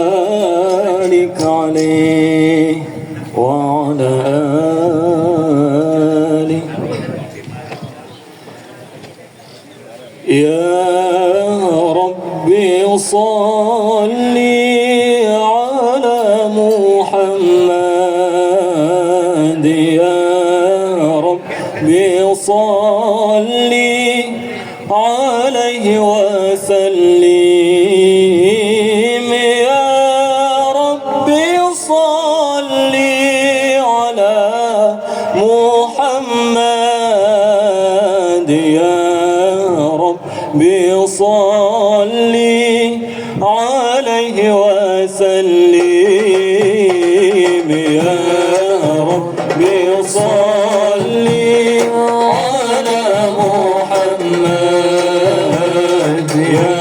وبارك عليه وعلى آله. يا ربي صل على محمد، يا ربي صل عليه وسلم. يا ربي صل على محمد، يا ربي صل عليه وسلم. يا ربي صل على محمد، يا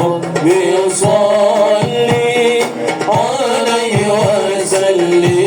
ربي صل عليه وسلم.